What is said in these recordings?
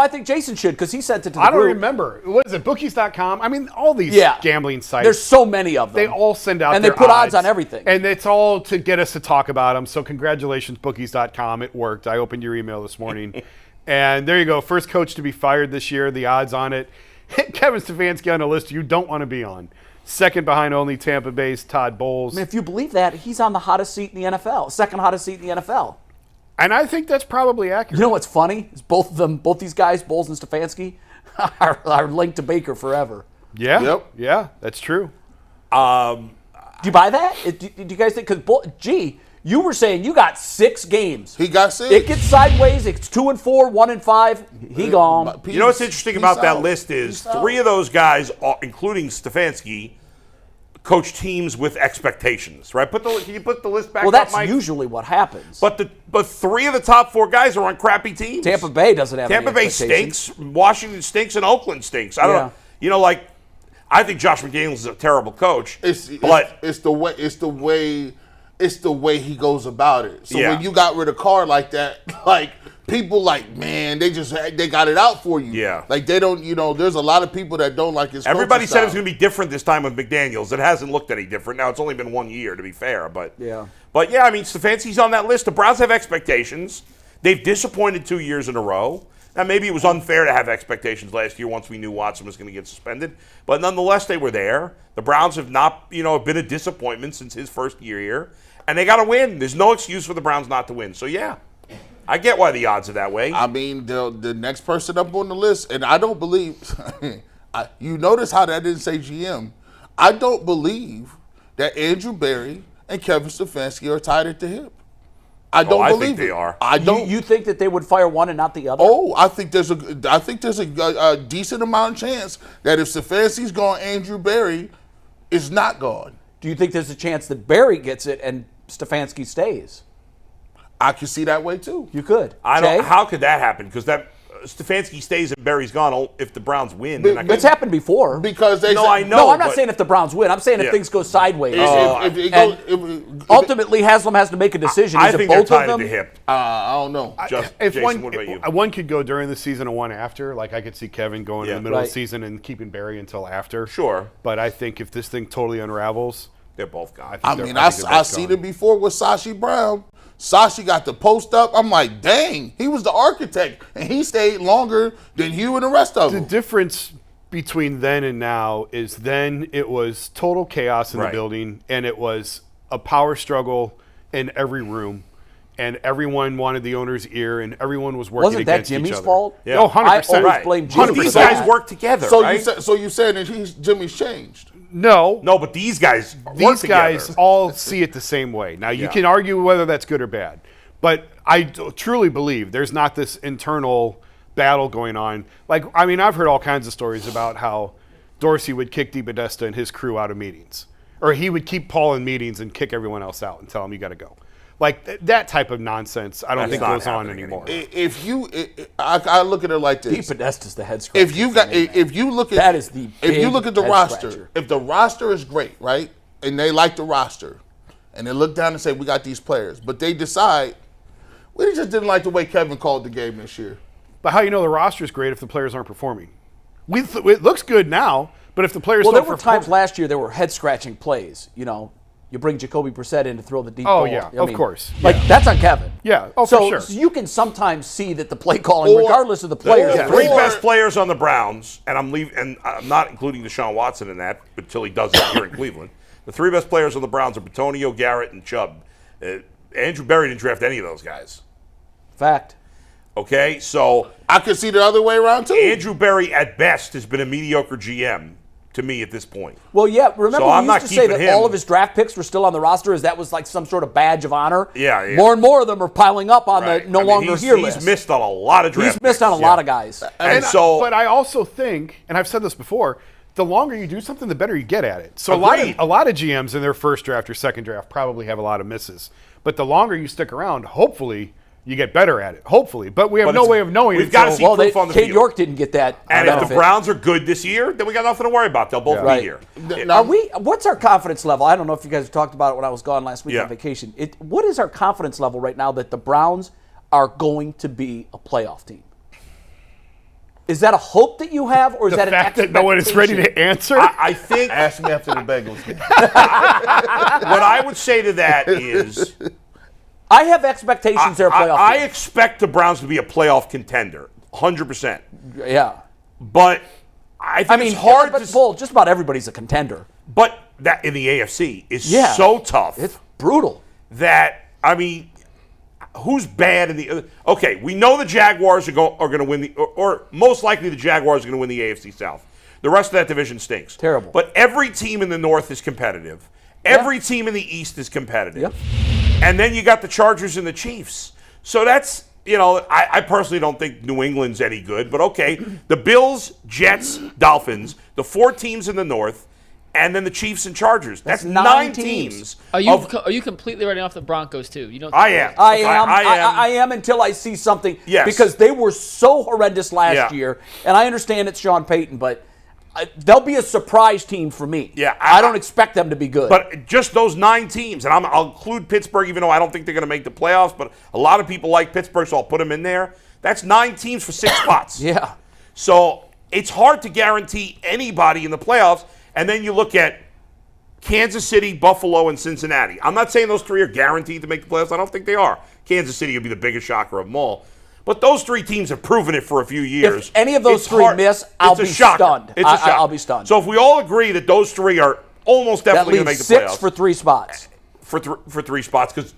I think Jason should because he sent it to the I don't group. remember. What is it, bookies.com? I mean, all these gambling sites. There's so many of them. They all send out and their they put odds on everything. And it's all to get us to talk about them. So congratulations, bookies.com. It worked. I opened your email this morning. And there you go. First coach to be fired this year. The odds on it. Kevin Stefanski on a list you don't want to be on. Second behind only Tampa Bay's Todd Bowles. I mean, if you believe that, he's on the hottest seat in the NFL. Second hottest seat in the NFL. And I think that's probably accurate. You know what's funny? Is both these guys, Bowles and Stefanski, are linked to Baker forever. Yeah. Yep. Yeah, that's true. Do you buy that? Do you guys think? Because, you were saying you got 6 games. He got 6. It gets sideways. It's 2-4, 1-5. He gone. You know what's interesting about that list is 3 of those guys, including Stefanski, coach teams with expectations, right? Can you put the list back Well, up, that's Mike? usually what happens. But 3 of the top 4 guys are on crappy teams. Tampa Bay doesn't have Tampa any Bay expectations. stinks. Washington stinks, and Oakland stinks. I don't know. I think Josh McDaniels is a terrible coach. It's the way he goes about it. So when you got rid of Carr like that, people man, they got it out for you. Yeah. They don't, there's a lot of people that don't like his Everybody said it was style. going to be different this time with McDaniels. It hasn't looked any different. Now, it's only been 1 year, to be fair. But yeah, I mean, Stefanski's on that list. The Browns have expectations. They've disappointed 2 years in a row. Now, maybe it was unfair to have expectations last year once we knew Watson was going to get suspended. But nonetheless, they were there. The Browns have not, been a disappointment since his first year here. And they got to win. There's no excuse for the Browns not to win. So, yeah, I get why the odds are that way. I mean, the next person up on the list, and I don't believe, you notice how that didn't say GM. I don't believe that Andrew Berry and Kevin Stefanski are tied at the hip. I don't believe think they are. I don't. You think that they would fire one and not the other? Oh, I think there's a decent amount of chance that if Stefanski's gone, Andrew Berry is not gone. Do you think there's a chance that Berry gets it and Stefanski stays? I can see that way too. You could. How could that happen? Because Stefanski stays and Berry's gone if the Browns win. It's happened before. Because they I know. No, I'm not saying if the Browns win. I'm saying if things go sideways. Ultimately, Haslam has to make a decision. I think they're tied at the hip. I don't know. Jason, what about you? One could go during the season and one after. I could see Kevin going in the middle of the season and keeping Berry until after. Sure. But I think if this thing totally unravels, they're both gone. I seen it before with Sashi Brown. Sashi got the post up. I'm like, dang, he was the architect, and he stayed longer than you and the rest of them. The difference between then and now is then it was total chaos in the building, and it was a power struggle in every room, and everyone wanted the owner's ear, and everyone was working against each other. Wasn't that Jimmy's fault? Yeah. Oh, 100%. I always blame Jimmy. These guys work together, So you said that Jimmy's changed? No, but these guys work together. all see it the same way. Now, you can argue whether that's good or bad, but I truly believe there's not this internal battle going on. I've heard all kinds of stories about how Dorsey would kick DePodesta and his crew out of meetings, or he would keep Paul in meetings and kick everyone else out and tell him, you got to go. That type of nonsense, I don't think goes on anymore. I look at it like this. DePodesta's the head scratcher. If you look at the roster, if the roster is great, right, and they like the roster, and they look down and say we got these players, but they decide we just didn't like the way Kevin called the game this year. But how you know the roster is great if the players aren't performing? It looks good now, but if the players don't perform. There were times last year there were head scratching plays. You bring Jacoby Brissett in to throw the deep ball. Oh, yeah, of course. That's on Kevin. Yeah, for sure. So you can sometimes see that the play calling, regardless of the players. The 3 best players on the Browns, and I'm not including Deshaun Watson in that until he does it here in Cleveland. The 3 best players on the Browns are Bitonio, Garrett, and Chubb. Andrew Berry didn't draft any of those guys. Fact. Okay, so I could see the other way around too. Andrew Berry, at best, has been a mediocre GM. To me at this point. Well, yeah, remember we used to say that him. all of his draft picks were still on the roster as that was like some sort of badge of honor. Yeah. More and more of them are piling up on the no longer here list. He's missed on a lot of drafts. He's missed on a lot of guys. But I also think, and I've said this before, the longer you do something, the better you get at it. So a lot of GMs in their first draft or second draft probably have a lot of misses. But the longer you stick around, hopefully you get better at it, hopefully. But we have no way of knowing. We've got to see proof on the field. Cade York didn't get that. And if the Browns are good this year, then we got nothing to worry about. They'll both be here. What's our confidence level? I don't know if you guys talked about it when I was gone last week on vacation. What is our confidence level right now that the Browns are going to be a playoff team? Is that a hope that you have, or is that an fact that expectation? no one is ready to answer? I think Ask me after the Bengals game. what I would say to that is I have expectations they're a playoff I team. expect the Browns to be a playoff contender, 100%. Yeah. But I think I mean, it's hard to. Bull, just about everybody's a contender. But that in the AFC is Yeah. so tough. It's brutal. That, I mean, who's bad in the other? Okay, we know the Jaguars are going to win or most likely the Jaguars are going to win the AFC South. The rest of that division stinks. Terrible. But every team in the North is competitive. Every team in the East is competitive. Yep. And then you got the Chargers and the Chiefs. So that's, I personally don't think New England's any good, but okay. The Bills, Jets, Dolphins, the 4 teams in the North, and then the Chiefs and Chargers. That's 9 teams. Are you completely writing off the Broncos too? You don't. I am. I am until I see something. Yes. Because they were so horrendous last year, and I understand it's Sean Payton, but they'll be a surprise team for me. Yeah, I don't expect them to be good. But just those 9 teams, and I'll include Pittsburgh, even though I don't think they're going to make the playoffs, but a lot of people like Pittsburgh, so I'll put them in there. That's 9 teams for 6 spots. Yeah. So it's hard to guarantee anybody in the playoffs. And then you look at Kansas City, Buffalo, and Cincinnati. I'm not saying those 3 are guaranteed to make the playoffs. I don't think they are. Kansas City will be the biggest shocker of them all. But those 3 teams have proven it for a few years. If any of those It's 3 hard. miss, It's I'll a be shocker. stunned. It's a shocker. I'll be stunned. So if we all agree that those 3 are almost that definitely going to make leaves the playoffs. 6 for 3 spots. For 3 spots, because,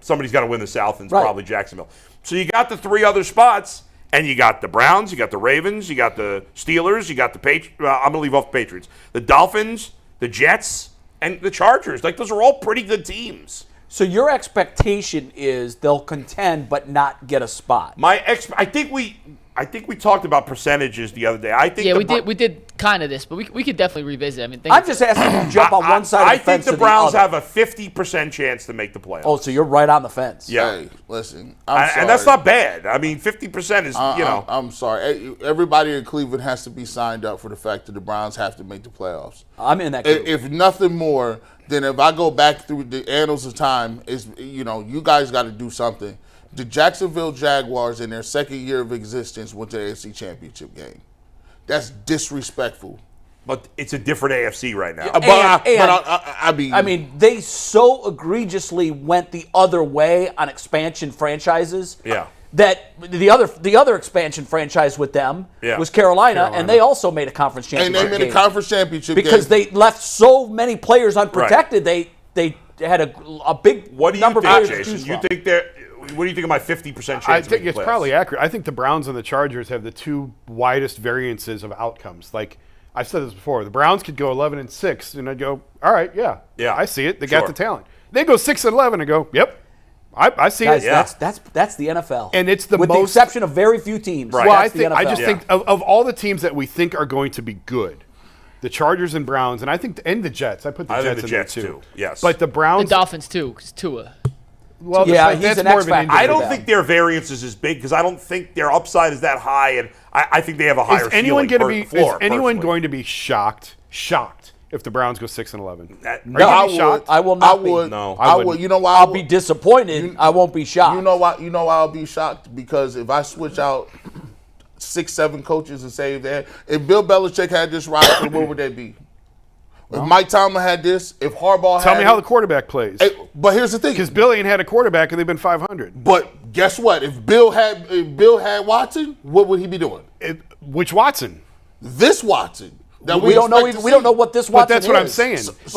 somebody's got to win the South, and it's Right. probably Jacksonville. So you got the 3 other spots, and you got the Browns, you got the Ravens, you got the Steelers, you got the Patriots. I'm going to leave off the Patriots. The Dolphins, the Jets, and the Chargers. Like, those are all pretty good teams. So your expectation is they'll contend but not get a spot. I think we talked about percentages the other day. I think we did kind of this, but we could definitely revisit. I mean, I'm just asking you to jump on one side of the I fence think the to Browns the other. have a 50% chance to make the playoffs. Oh, so you're right on the fence. Yeah. Hey, listen, I'm sorry. And that's not bad. I mean, 50% is, I'm sorry. Everybody in Cleveland has to be signed up for the fact that the Browns have to make the playoffs. I'm in that group. If nothing more, then if I go back through the annals of time, you guys got to do something. The Jacksonville Jaguars, in their second year of existence, went to the AFC Championship game. That's disrespectful. But it's a different AFC right now. I mean, they so egregiously went the other way on expansion franchises. Yeah. That the other expansion franchise with them was Carolina, and they also made a conference and championship. they made a conference championship because game. they left so many players unprotected. Right. They had a big What do you number think, of players to Jason? choose You from. think what do you think of my 50% chance? I of think making it's playoffs? probably accurate. I think the Browns and the Chargers have the 2 widest variances of outcomes. Like I've said this before, the Browns could go 11-6, and I'd go, all right, yeah, I see it. They got the talent. They go 6-11 and go, yep, I see Guys, it. that's the NFL, and it's the with the exception of very few teams. Right. Well, That's the NFL. I just think of all the teams that we think are going to be good, the Chargers and Browns, and I think and the Jets. I put the I Jets think the in Jets there too. Yes, But the the Browns, Dolphins too, because Tua. well, Yeah, that's he's an more of an X-factor. injury. I don't them. think their variance is as big because I don't think their upside is that high, and I think they have a higher Is anyone ceiling going to be? floor, Is anyone personally. going to be shocked if the Browns go 6-11? No, Are you be shocked? I will not be. No. I wouldn't. would. You know why? I'll be disappointed. I won't be shocked. You know why? You know why I'll be shocked? Because if I switch out 6-7 coaches and say that if Bill Belichick had this roster, where would they be? If Mike Tomlin had this, if Harbaugh Tell had me how the quarterback plays. But here's the thing. Because Billy ain't had a quarterback and they've been 500. But guess what? If Bill had Watson, what would he be doing? Which Watson? This Watson. That we don't know. expect to We don't see. know what this Watson is. But that's what I'm saying.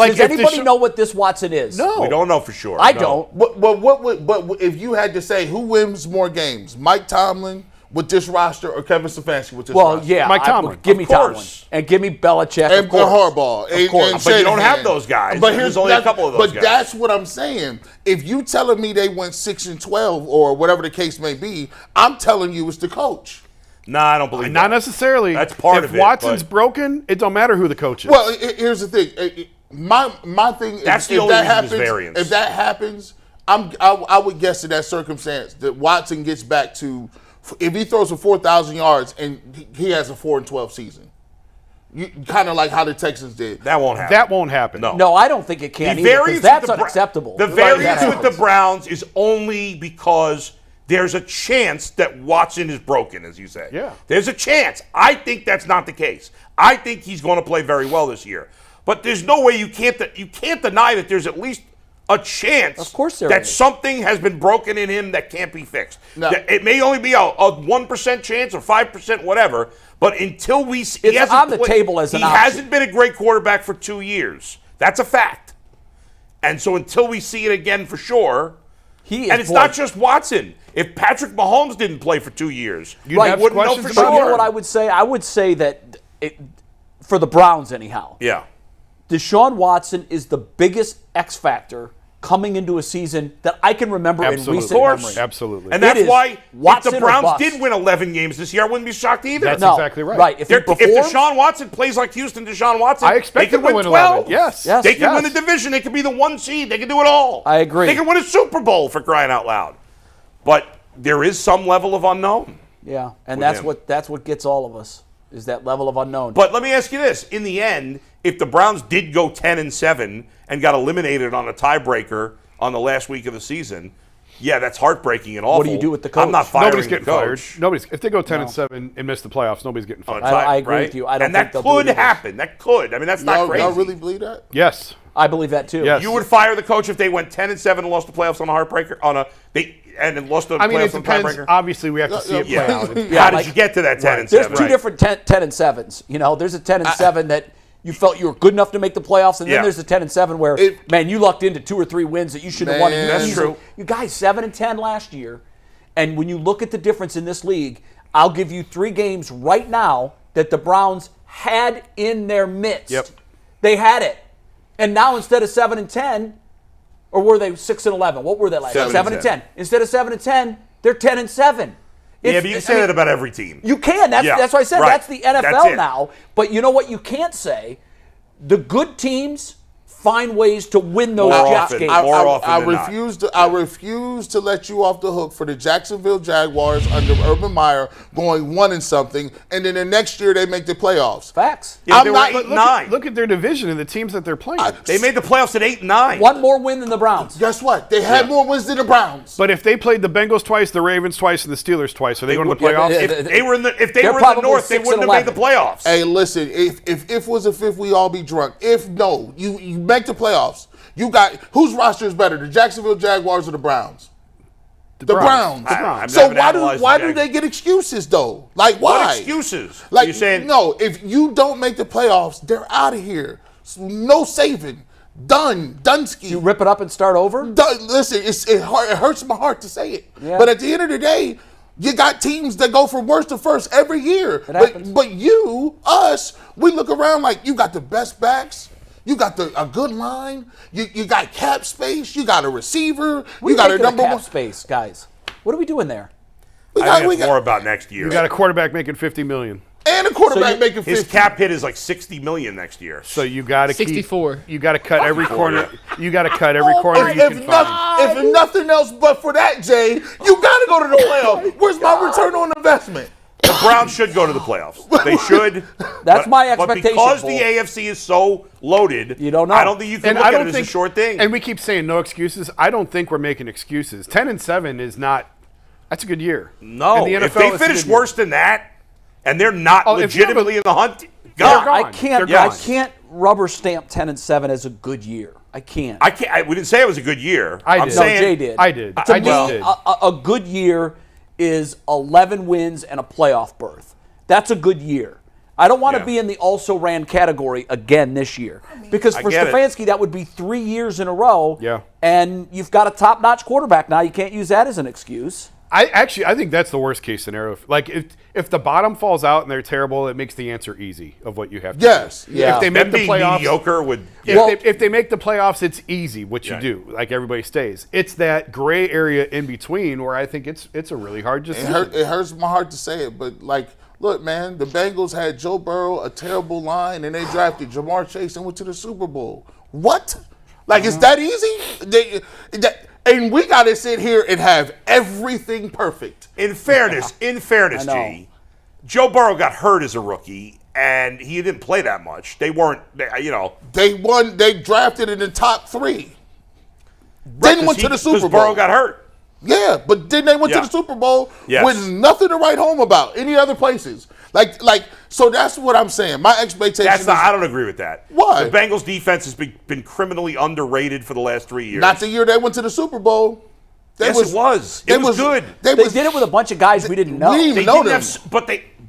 Does anybody know what this Watson is? No. We don't know for sure. I No. don't. But if you had to say who wins more games, Mike Tomlin with this roster or Kevin Stefanski with this roster? Yeah, Mike Tomlin. Give me Of course. Tomlin and give me Belichick and of course. Harbaugh. Of course. But you don't have Shanahan. those guys. But There's only a couple of those But guys. that's what I'm saying. If you telling me they went 6-12 or whatever the case may be, I'm telling you it's the coach. No, I don't believe Not that. necessarily. That's part if of it, Watson's but- broken, it don't matter who the coach is. Well, here's the thing. My thing. That's the if only that reason happens, there's variance. If that happens, I would guess in that circumstance that Watson gets back to, if he throws for 4,000 yards and he has a 4-12 season, kind of like how the Texans did. That won't happen. that won't happen. No. No, I don't think it can either, because that's unacceptable. The Right, variance that with the happens. Browns is only because there's a chance that Watson is broken, as you say. Yeah. There's a chance. I think that's not the case. I think he's going to play very well this year. But there's no way you can't deny that there's at least a chance Of course there that is. something has been broken in him that can't be fixed. No. It may only be a 1% chance or 5%, whatever, but until we see... It's on the table as an option. He hasn't been a great quarterback for 2 years. That's a fact. And so until we see it again for sure... And it's not just Watson. If Patrick Mahomes didn't play for 2 years, You'd have wouldn't know questions for about But you know sure. what I would say? I would say that for the Browns anyhow, Yeah. Deshaun Watson is the biggest X factor coming into a season that I can remember in Absolutely. recent Of course. memory. Absolutely. And It that's is why Watson if or the Browns bust. did win 11 games this year, I wouldn't be shocked either. That's No, exactly right. Right. If he If performs, Deshaun Watson plays like Houston Deshaun Watson, I expect they them could to win 12. 11. Yes. Yes. They could Yes. win the division. They could be the 1 seed. They could do it all. I agree. They could win a Super Bowl, for crying out loud. But there is some level of unknown. yeah, and with him. that's what gets all of us is that level of unknown. But let me ask you this. In the end, if the Browns did go 10-7 and got eliminated on a tiebreaker on the last week of the season, yeah, that's heartbreaking and awful. do you do with the coach? I'm not firing Nobody's getting the coach. fired. If they go 10-7 and miss the playoffs, nobody's getting fired. I agree with you. I don't and think that they'll do it could either. happen. That could. I mean, that's not Y'all crazy. really believe that? Yes. I believe that too. Yes. You would fire the coach if they went 10-7 and lost the playoffs on a heartbreaker and then lost the I mean, playoffs it on a depends. tiebreaker. Obviously, we have to see it play Yeah. out. How like- did you get to that 10-7? There's two different 10-7s. You know, there's a 10-7 that you felt you were good enough to make the playoffs, and Yeah. then there's a 10-7 where, man, you lucked into 2 or 3 wins that you should have won. Man. That's Easily. true. You guys 7-10 last year, and when you look at the difference in this league, I'll give you 3 games right now that the Browns had in their midst. Yep. They had it, and now instead of 7-10, or were they 6-11? What were they last? 7-10. Instead of 7-10, they're 10-7. Yeah, but you can say that about every team. You can. That's why I said right. that's the NFL That's it. now. But you know what you can't say? The good teams find ways to win those More Jets often. games. More often I than not. refuse to let you off the hook for the Jacksonville Jaguars under Urban Meyer going 1-something, and then the next year they make the playoffs. Facts. Yeah, I'm they were not- 8-9. Look at their division and the teams that they're playing. They made the playoffs at 8-9. One more win than the Browns. Guess what? They had more wins than the Browns. But if they played the Bengals twice, the Ravens twice, and the Steelers twice, are they going to the would- playoffs? yeah, If they were in the They're North, probably they wouldn't have made the 6-11. playoffs. Hey, listen, if was a fifth, we all be drunk. If no, you make the playoffs. You got whose roster is better, the Jacksonville Jaguars or the Browns? The Browns. The Browns. So haven't analyzed why the do Jags. they get excuses though? Like why? What excuses? Like You're saying no, if you don't make the playoffs, they're out of here. No saving. Done. Dunsky. You rip it up and start over. Listen, it hurts my heart to say it. Yeah. But at the end of the day, you got teams that go from worst to first every year. happens. But us, we look around like you got the best backs. You got a good line. You got cap space. You got a receiver. We You got a making number cap one. space, guys. What are we doing there? I think it's more about next year. You got a quarterback making $50 million. and a quarterback So you- making His 50. cap hit is like $60 million next year. So you got to 64. You got to cut every 64, corner. You got to cut every corner you can find. If nothing else but for that, Jay, you got to go to the playoffs. Where's my return on investment? The Browns should go to the playoffs. They should. That's my But expectation, because Bull. the AFC is so loaded, You don't know. I don't think you can look at it as a short thing. And we keep saying no excuses. I don't think we're making excuses. 10-7 is not. That's a good year. no, In the if NFL, they it's a finish good year. worse than that, and they're not if you have legitimately in the hunt, They're God, gone. I can't. They're I gone. can't rubber stamp 10-7 as a good year. I can't. I can't. We didn't say it was a good year. I I'm did. no, saying Jay did. I did. To I me, just did. a good year is 11 wins and a playoff berth. That's a good year. I don't want to Yeah. be in the also ran category again this year because for get it. Stefanski that would be 3 years in a row. Yeah. And you've got a top-notch quarterback now. You can't use that as an excuse. I think that's the worst case scenario. Like if the bottom falls out and they're terrible, it makes the answer easy of what you have to Yes. do. Yeah. If they make them the being playoffs, mediocre would. if they make the playoffs, it's easy what you Yeah. do. Like everybody stays. It's that gray area in between where I think it's a really hard decision. It hurts my heart to say it, but like, look, man, the Bengals had Joe Burrow, a terrible line, and they drafted Jamar Chase and went to the Super Bowl. What? Like, it's that easy? And we got to sit here and have everything perfect. In fairness, I know. G, Joe Burrow got hurt as a rookie, and he didn't play that much. They weren't, They drafted in the top 3. Then went to the Super Bowl. Because Burrow got hurt. Yeah, but then they went to the Super Bowl with nothing to write home about any other places. So that's what I'm saying. My expectation I don't agree with that. Why? The Bengals defense has been criminally underrated for the last 3 years. Not the year they went to the Super Bowl. It was. It was good. They did it with a bunch of guys we didn't know. We didn't even know them.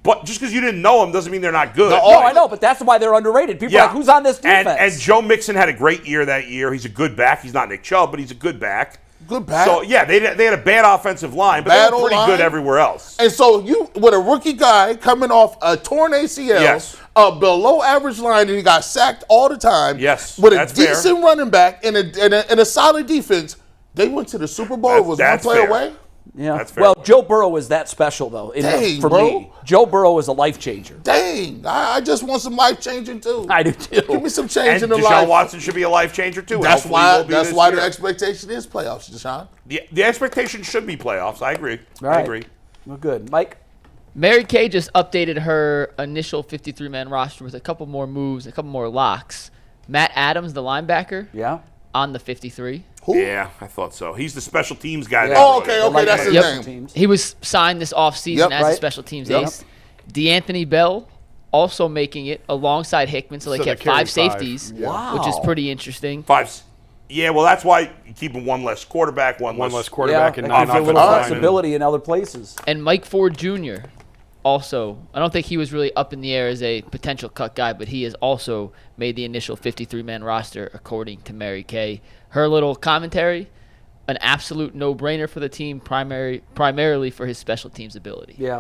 But just because you didn't know them doesn't mean they're not good. No, I know, but that's why they're underrated. People are like, who's on this defense? And Joe Mixon had a great year that year. He's a good back. He's not Nick Chubb, but he's a good back. Good back. So, yeah, they had a bad offensive line, but they were pretty good everywhere else. And so you, with a rookie guy coming off a torn ACL, a below average line, and he got sacked all the time. Yes, with a decent running back and a solid defense, they went to the Super Bowl. It was one play away. Yeah. That's fair. Well, Joe Burrow is that special, though. For me, Joe Burrow is a life changer. Dang, I just want some life changing too. I do too. Give me some change in the Deshaun life. Watson should be a life changer too. That's why the expectation is playoffs, Deshaun. The expectation should be playoffs. I agree. Right. I agree. Well, good, Mike. Mary Kay just updated her initial 53-man roster with a couple more moves, a couple more locks. Matt Adams, the linebacker, on the 53. Who? Yeah, I thought so. He's the special teams guy. Yeah. Oh, okay, that's his name. He was signed this offseason as a special teams ace. DeAnthony Bell also making it alongside Hickman, so they kept 5 safeties, which is pretty interesting. 5. Yeah, well, that's why you keep one less quarterback, one less quarterback, and not a little flexibility in other places. And Mike Ford Jr. also, I don't think he was really up in the air as a potential cut guy, but he has also made the initial 53-man roster, according to Mary Kay. Her little commentary, an absolute no-brainer for the team, primarily for his special teams ability. Yeah.